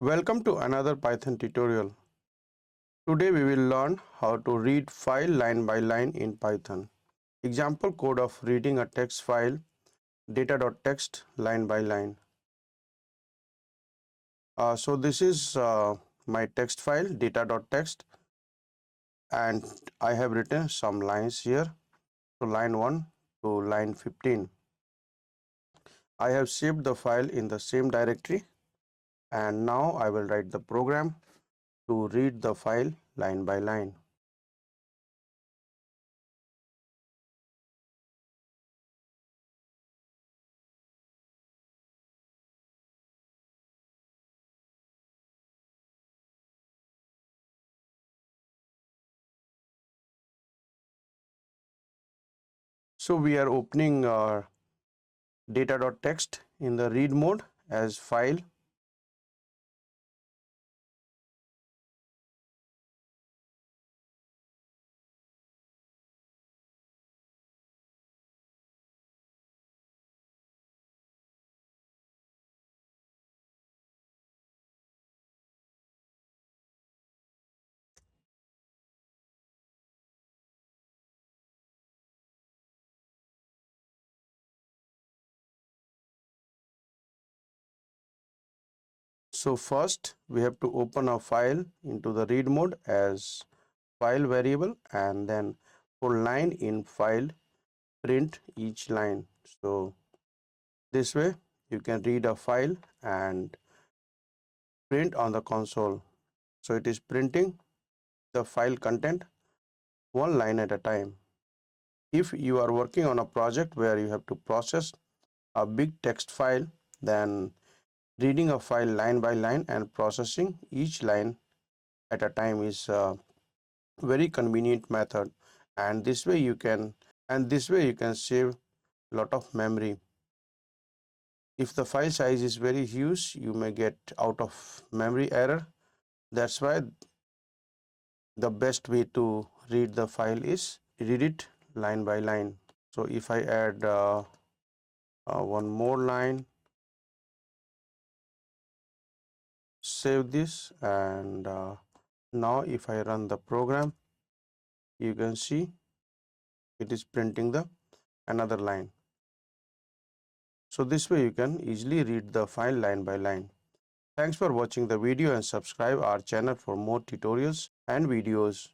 Welcome to another Python tutorial. Today we will learn how to read file line by line in Python. Example code of reading a text file data.txt line by line. So this is my text file data.txt and I have written some lines here. So line 1 to line 15. I have saved the file in the same directory and now I will write the program to read the file line by line. So we are opening data.txt in the read mode as file. So first we have to open a file into the read mode as file variable, and then for line in file print each line. So this way you can read a file and print on the console. So it is printing the file content one line at a time. If you are working on a project where you have to process a big text file, then reading a file line by line and processing each line at a time is a very convenient method, and this way you can save a lot of memory. If the file size is very huge, you may get out of memory error. That's why the best way to read the file is read it line by line. So if I add one more line, save this, and now if I run the program, you can see it is printing the another line. So this way you can easily read the file line by line. Thanks for watching the video and subscribe our channel for more tutorials and videos.